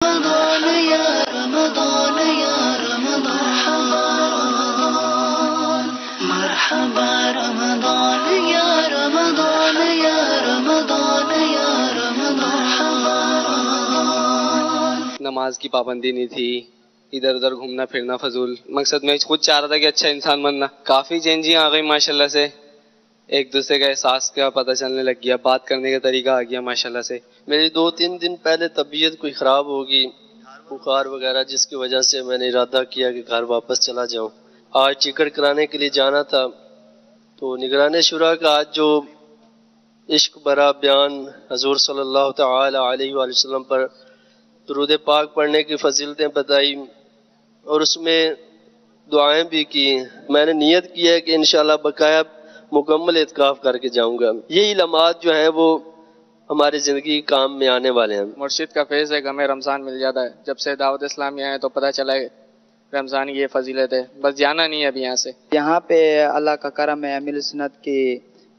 رمضان یا رمضان یا رمضان، مرحبا رمضان یا رمضان یا رمضان یا رمضان۔ نماز کی پابندی نہیں تھی، ادھر ادھر گھومنا پھرنا فضول، مقصد میں خود چاہ رہا تھا کہ اچھا انسان بننا۔ کافی چینجیں آ گئی ماشاءاللہ سے، ایک دوسرے کا احساس کا پتہ چلنے لگ گیا، بات کرنے کا طریقہ آ گیا ماشاءاللہ سے۔ میری 2-3 دن پہلے طبیعت کوئی خراب ہوگی، بخار وغیرہ، جس کی وجہ سے میں نے ارادہ کیا کہ گھر واپس چلا جاؤں۔ آج ٹکٹ کرانے کے لیے جانا تھا، تو نگران شورا کا آج جو عشق برا بیان حضور صلی اللہ تعالی علیہ وآلہ وسلم پر درود پاک پڑھنے کی فضیلتیں بتائی، اور اس میں دعائیں بھی کی۔ میں نے نیت کی ہے کہ انشاءاللہ بقایا مکمل اعتکاف کر کے جاؤں گا۔ یہی لمحات جو ہیں وہ ہماری زندگی کام میں آنے والے ہیں۔ مرشد کا فیض ہے کہ ہمیں رمضان مل جاتا ہے، جب سے دعوت اسلامی آئے تو پتہ چلا ہے رمضان کی یہ فضیلت ہے، بس جانا نہیں ہے ابھی یہاں سے۔ یہاں پہ اللہ کا کرم ہے، امیر سنت کی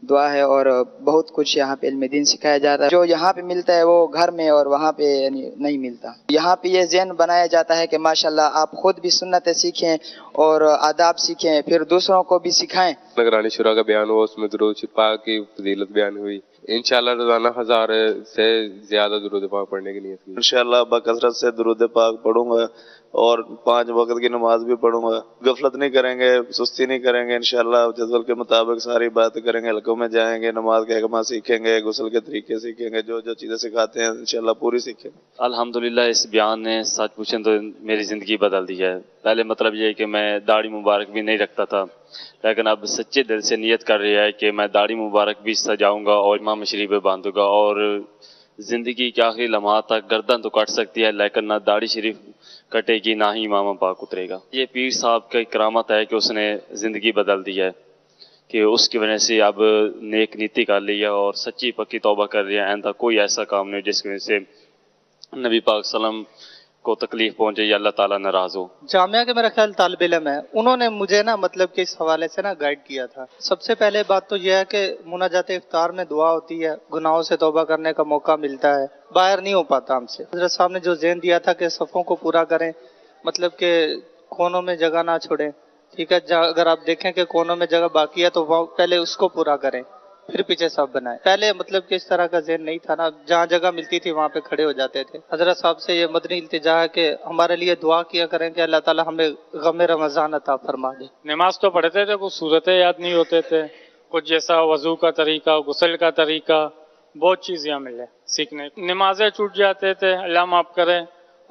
دعا ہے، اور بہت کچھ یہاں پہ علم دین سکھایا جاتا ہے۔ جو یہاں پہ ملتا ہے وہ گھر میں اور وہاں پہ یعنی نہیں ملتا۔ یہاں پہ یہ ذہن بنایا جاتا ہے کہ ماشاءاللہ آپ خود بھی سنتیں سیکھیں اور آداب سیکھیں، پھر دوسروں کو بھی سکھائیں۔ نگرانی شورا کا بیان ہوا، اس میں درود پاک کی فضیلت بیان ہوئی۔ انشاءاللہ روزانہ 1000 سے زیادہ درود پاک پڑھنے کی نیت کی۔ انشاءاللہ بکثرت سے درود پاک پڑھوں گا، اور 5 وقت کی نماز بھی پڑھوں گا۔ غفلت نہیں کریں گے، سستی نہیں کریں گے، انشاءاللہ جدول کے مطابق ساری باتیں کریں گے، حلقوں میں جائیں گے، نماز کے احکامات سیکھیں گے، غسل کے طریقے سیکھیں گے، جو جو چیزیں سکھاتے ہیں انشاءاللہ پوری سیکھیں گے۔ الحمدللہ اس بیان نے سچ پوچھیں تو میری زندگی بدل دی ہے۔ پہلے مطلب یہ ہے کہ میں داڑھی مبارک بھی نہیں رکھتا تھا، لیکن اب سچے دل سے نیت کر رہا ہے کہ میں داڑھی مبارک بھی سجاؤں گا اور امام شریف پہ باندھوں گا، اور زندگی کے آخری لمحات تک گردن تو کٹ سکتی ہے لیکن نہ داڑھی شریف کٹے گی، نہ ہی امام پاک اترے گا۔ یہ پیر صاحب کی کرامت ہے کہ اس نے زندگی بدل دی ہے، کہ اس کی وجہ سے اب نیک نیتی کر لی ہے اور سچی پکی توبہ کر رہی ہے۔ آئندہ کوئی ایسا کام نہیں جس کی وجہ سے نبی پاک صلی اللہ علیہ وسلم کو تکلیف پہنچے یا اللہ تعالیٰ ناراض ہو۔ جامعہ کے میرا خیال طالب علم ہے، انہوں نے مجھے نا مطلب کہ اس حوالے سے نا گائیڈ کیا تھا۔ سب سے پہلے بات تو یہ ہے کہ مناجات افطار میں دعا ہوتی ہے، گناہوں سے توبہ کرنے کا موقع ملتا ہے، باہر نہیں ہو پاتا ہم سے۔ حضرت صاحب نے جو ذہن دیا تھا کہ صفوں کو پورا کریں، مطلب کہ کونوں میں جگہ نہ چھوڑیں، ٹھیک ہے، اگر آپ دیکھیں کہ کونوں میں جگہ باقی ہے تو وہ پہلے اس کو پورا کریں، پھر پیچھے صف بنائیں۔ پہلے مطلب کہ اس طرح کا ذہن نہیں تھا نا، جہاں جگہ ملتی تھی وہاں پہ کھڑے ہو جاتے تھے۔ حضرت صاحب سے یہ مدنی التجا ہے کہ ہمارے لیے دعا کیا کریں کہ اللہ تعالی ہمیں غم رمضان عطا فرما دے۔ نماز تو پڑھتے تھے، کچھ صورتیں یاد نہیں ہوتے تھے، کچھ جیسا وضو کا طریقہ، غسل کا طریقہ، بہت چیز یہاں ملے سیکھنے۔ نمازیں چھوٹ جاتے تھے، اللہ معاف کرے،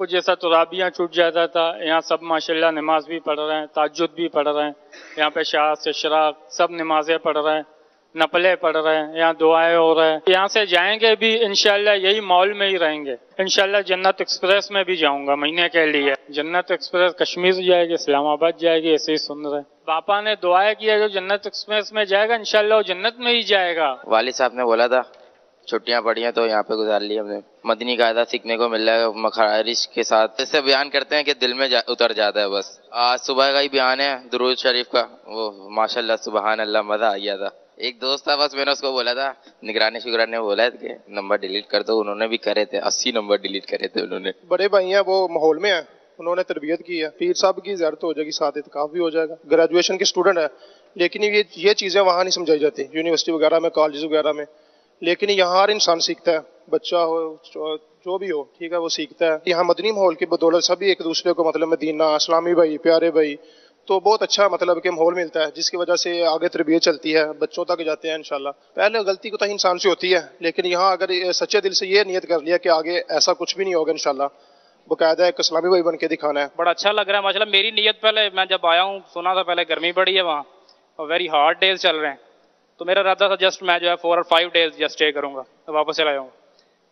کچھ جیسا ترابیاں چھوٹ جاتا تھا۔ یہاں سب ماشاءاللہ نماز بھی پڑھ رہے ہیں، تہجد بھی پڑھ رہے ہیں، یہاں پہ شاعت سے اشراق سب نمازیں پڑھ رہے ہیں، نفلیں پڑھ رہے ہیں، یہاں دعائیں ہو رہے ہیں۔ یہاں سے جائیں گے بھی انشاءاللہ یہی مال میں ہی رہیں گے، انشاءاللہ جنت ایکسپریس میں بھی جاؤں گا مہینے کے لیے۔ جنت ایکسپریس کشمیر جائے گی، اسلام آباد جائے گی، ایسے ہی سن رہے ہیں۔ پاپا نے دعائیں کی ہے جو جنت ایکسپریس میں جائے گا انشاءاللہ وہ جنت میں ہی جائے گا۔ والد صاحب نے بولا تھا چھٹیاں پڑی ہیں تو یہاں پہ گزار لی ہم نے، مدنی قاعدہ سیکھنے کو مل رہا ہے مخارج کے ساتھ، اس سے بیان کرتے ہیں کہ دل میں اتر جاتا ہے بس۔ آج صبح کا ہی بیان ہے درود شریف کا، وہ ماشاءاللہ سبحان اللہ مزہ آ گیا تھا۔ ایک دوست تھا، بس میں نے اس کو بولا تھا، نگرانی شکران نے بولا ہے کہ نمبر ڈیلیٹ کر دو، انہوں نے بھی کرے تھے، 80 نمبر ڈیلیٹ کرے تھے انہوں نے۔ بڑے بھائی ہیں وہ ماحول میں ہیں، انہوں نے تربیت کی ہے، پیر صاحب کی زیارت ہو جائے گی، ساتھ اعتکاف بھی ہو جائے گا۔ گریجویشن کے اسٹوڈنٹ ہے، لیکن یہ چیزیں وہاں نہیں سمجھائی جاتی یونیورسٹی وغیرہ میں، کالجز وغیرہ میں، لیکن یہاں ہر انسان سیکھتا ہے، بچہ ہو جو بھی ہو، ٹھیک ہے، وہ سیکھتا ہے۔ یہاں مدنی ماحول کی بدولت سبھی ایک دوسرے کو مطلب مدینہ، اسلامی بھائی، پیارے بھائی، تو بہت اچھا مطلب کہ ماحول ملتا ہے، جس کی وجہ سے آگے تربیت چلتی ہے، بچوں تک جاتے ہیں انشاءاللہ۔ پہلے غلطی کو تو انسان سے ہوتی ہے، لیکن یہاں اگر سچے دل سے یہ نیت کر لیا کہ آگے ایسا کچھ بھی نہیں ہوگا انشاءاللہ، باقاعدہ ایک اسلامی بھائی بن کے دکھانا ہے۔ بڑا اچھا لگ رہا ہے ماشاءاللہ۔ میری نیت پہلے میں جب آیا ہوں سنا تھا پہلے گرمی پڑی ہے وہاں اور ویری ہارڈ ڈیز چل رہے ہیں، تو میرا ارادہ تھا جسٹ میں جو ہے 4 اور 5 ڈیز جسٹ اسٹے کروں گا، واپس چلا جاؤں گا،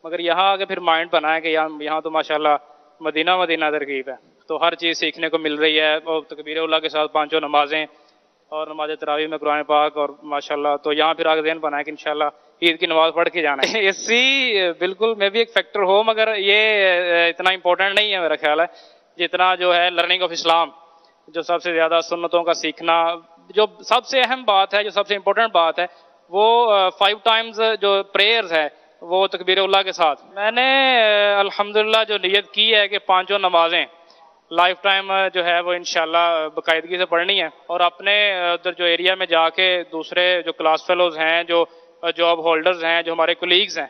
مگر یہاں آ کے پھر مائنڈ بنا ہے کہ یہاں تو ماشاءاللہ مدینہ مدینہ ترغیب ہے، تو ہر چیز سیکھنے کو مل رہی ہے، اور تکبیر اللہ کے ساتھ 5 نمازیں اور نماز تراویح میں قرآن پاک، اور ماشاءاللہ تو یہاں پھر آگے ذہن بنا ہے کہ انشاءاللہ عید کی نماز پڑھ کے جانا ہے۔ اسی بالکل میں بھی ایک فیکٹر ہو، مگر یہ اتنا امپورٹنٹ نہیں ہے میرا خیال ہے جتنا جو ہے لرننگ آف اسلام، جو سب سے زیادہ سنتوں کا سیکھنا، جو سب سے اہم بات ہے، جو سب سے امپورٹنٹ بات ہے وہ 5 ٹائمز جو پریئرز ہے وہ تکبیر اللہ کے ساتھ. میں نے الحمدللہ جو نیت کی ہے کہ 5 نمازیں لائف ٹائم جو ہے وہ انشاءاللہ باقاعدگی سے پڑھنی ہے، اور اپنے ادھر جو ایریا میں جا کے دوسرے جو کلاس فیلوز ہیں، جو جاب ہولڈرز ہیں، جو ہمارے کولیگز ہیں،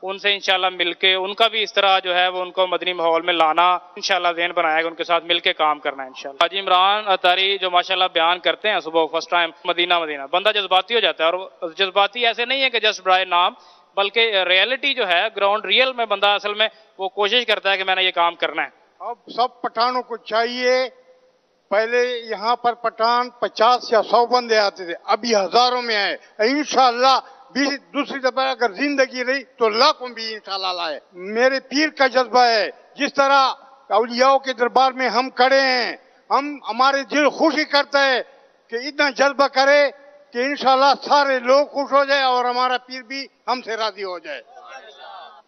ان سے انشاءاللہ مل کے ان کا بھی اس طرح جو ہے وہ ان کو مدنی ماحول میں لانا انشاءاللہ ذہن بنایا کہ ان کے ساتھ مل کے کام کرنا ہے انشاءاللہ. حاجی عمران اطہری جو ماشاءاللہ بیان کرتے ہیں صبح فرسٹ ٹائم مدینہ مدینہ، بندہ جذباتی ہو جاتا ہے. اور جذباتی ایسے نہیں ہے کہ جسٹ برائے نام، بلکہ ریئلٹی جو ہے گراؤنڈ ریئل میں بندہ اصل میں وہ کوشش کرتا ہے کہ میں نے یہ کام کرنا ہے. اب سب پٹھانوں کو چاہیے، پہلے یہاں پر پٹھان 50 یا 100 بندے آتے تھے، ابھی ہزاروں میں آئے. انشاءاللہ دوسری دفعہ اگر زندگی رہی تو لاکھوں بھی انشاءاللہ لائے. میرے پیر کا جذبہ ہے، جس طرح اولیاء کے دربار میں ہم کھڑے ہیں، ہمارے دل خوشی کرتا ہے کہ اتنا جذبہ کرے کہ انشاءاللہ سارے لوگ خوش ہو جائے اور ہمارا پیر بھی ہم سے راضی ہو جائے،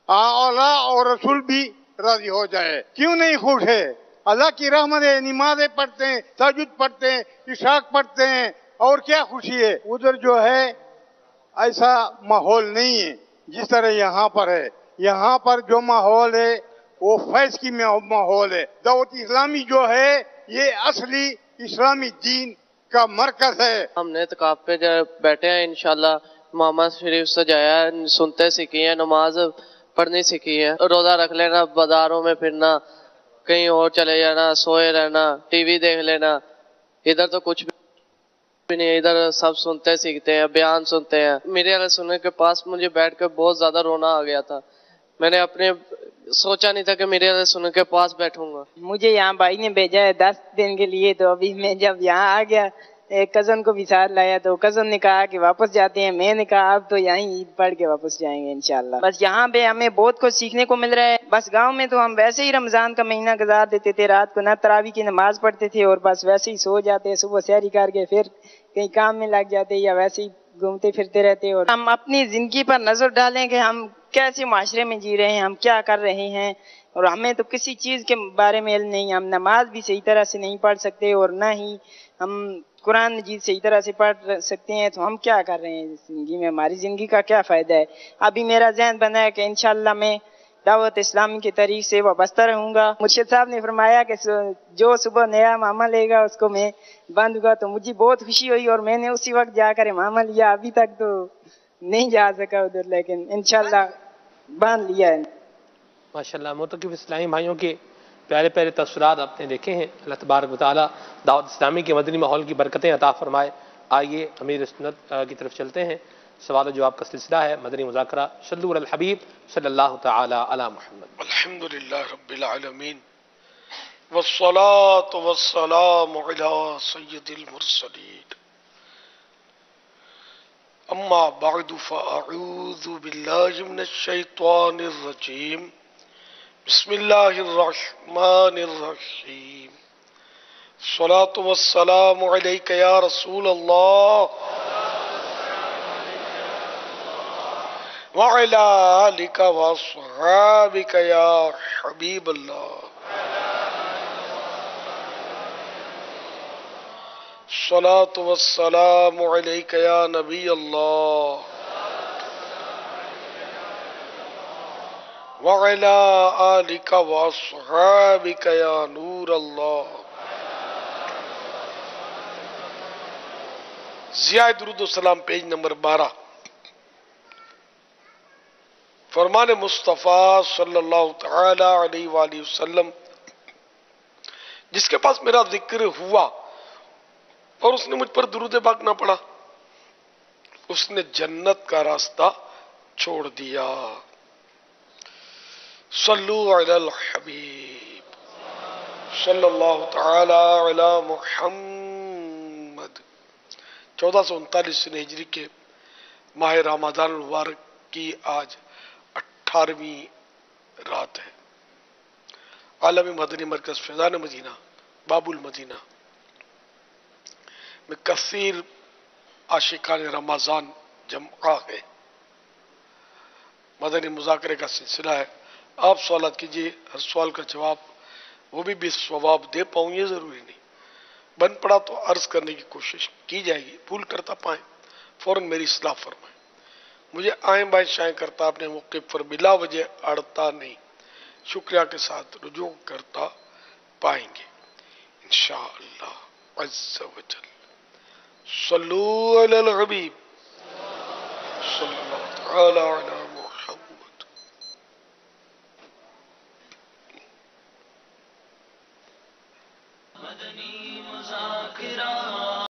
اللہ اور رسول بھی راضی ہو جائے. کیوں نہیں خوش ہے؟ اللہ کی رحمت ہے، نمازیں پڑھتے ہیں، تہجد پڑھتے ہیں، عشاق پڑھتے ہیں، اور کیا خوشی ہے. ادھر جو ہے ایسا ماحول نہیں ہے جس طرح یہاں پر ہے. یہاں پر جو ماحول ہے وہ فیض کی ماحول ہے. دعوت اسلامی جو ہے یہ اصلی اسلامی دین کا مرکز ہے. ہم نے اعتکاف پہ بیٹھے ہیں، انشاءاللہ محمد شریف سجایا ہے، سنتے سیکھی ہیں، نماز پڑھنی سیکھی ہے. روزہ رکھ لینا، بازاروں میں پھرنا، کہیں اور چلے جانا، سوئے رہنا، ٹی وی دیکھ لینا. ادھر تو کچھ بھی نہیں، ادھر سب سنتے سیکھتے ہیں، بیان سنتے ہیں. میرے علیہ سننے کے پاس مجھے بیٹھ کے بہت زیادہ رونا آ گیا تھا. میں نے اپنے سوچا نہیں تھا کہ میرے علیہ سننے کے پاس بیٹھوں گا. مجھے یہاں بھائی نے بھیجا ہے 10 دن کے لیے، تو ابھی میں جب یہاں آ گیا ایک کزن کو بھی ساتھ لایا، تو کزن نے کہا کہ واپس جاتے ہیں. میں نے کہا اب تو یہیں عید پڑھ کے واپس جائیں گے انشاءاللہ. بس یہاں پہ ہمیں بہت کچھ سیکھنے کو مل رہا ہے. بس گاؤں میں تو ہم ویسے ہی رمضان کا مہینہ گزار دیتے تھے، رات کو نہ تراویح کی نماز پڑھتے تھے اور بس ویسے ہی سو جاتے، صبح سحری کر کے پھر کہیں کام میں لگ جاتے یا ویسے ہی گھومتے پھرتے رہتے. اور ہم اپنی زندگی پر نظر ڈالیں کہ ہم کیسے معاشرے میں جی رہے ہیں، ہم کیا کر رہے ہیں، اور ہمیں تو کسی چیز کے بارے میں علم نہیں. ہم نماز بھی صحیح طرح سے نہیں پڑھ سکتے اور نہ ہی ہم قرآن مجید صحیح طرح سے پڑھ سکتے ہیں. تو ہم کیا کر رہے ہیں زندگی میں، ہماری زندگی کا کیا فائدہ ہے. ابھی میرا ذہن بنا ہے کہ انشاءاللہ میں دعوت اسلامی کے طریق سے وابستہ رہوں گا. مرشد صاحب نے فرمایا کہ جو صبح نیا امامہ لے گا اس کو میں باندھوں گا. تو مجھے بہت خوشی ہوئی اور میں نے اسی وقت جا کر امامہ لیا. ابھی تک تو نہیں جا سکا ادھر، لیکن انشاءاللہ باندھ لیا ہے. ماشاءاللہ معتکف اسلامی بھائیوں کے پیارے پیارے تاثرات آپ نے دیکھے ہیں. اللہ تبارک و تعالیٰ دعوت اسلامی کے مدنی ماحول کی برکتیں عطا فرمائے. آئیے امیر سنت کی طرف چلتے ہیں. سوال و جواب کا سلسلہ ہے، مدنی مذاکرہ. صلو علی الحبیب صلی اللہ تعالی علی محمد. الحمدللہ رب العالمین والصلاة والسلام علی سید المرسلین. اما بعد فاعوذ باللہ من الشیطان الرجیم. بسم اللہ الرحمن الرحیم. الصلاة والسلام علیک یا رسول اللہ وعلی آلک واصحابک یا حبیب اللہ. الصلاة والسلام علیک یا نبی اللہ وعلی آلک واصحابک یا نور اللہ. ضیاء درود و سلام پیج نمبر 12. فرمان مصطفیٰ صلی اللہ تعالی علیہ وآلہ وسلم، جس کے پاس میرا ذکر ہوا اور اس نے مجھ پر درود پاک نہ پڑھا، اس نے جنت کا راستہ چھوڑ دیا. صلو علی الحبیب صلی اللہ تعالی علی محمد. 1439 ہجری کے ماہ رمضان المبارک کی آج 18ویں رات ہے. عالمی مدنی مرکز فیضان مدینہ باب المدینہ میں کثیر عاشقان رمضان جمع ہے. مدنی مذاکرے کا سلسلہ ہے. آپ سوالات کیجئے، ہر سوال کا جواب وہ بھی ثواب دے پاؤں یہ ضروری نہیں. بن پڑا تو عرض کرنے کی کوشش کی جائے گی، بھول کرتا پائیں فوراً میری اصلاح فرمائیں. مجھے آئیں بائیں شائیں کرتا اپنے موقف پر بلا وجہ اڑتا نہیں، شکریہ کے ساتھ رجوع کرتا پائیں گے انشاءاللہ عز و جل۔ صلو علی الحبیب صلی اللہ تعالی علی محمد۔ مدنی مذاکرات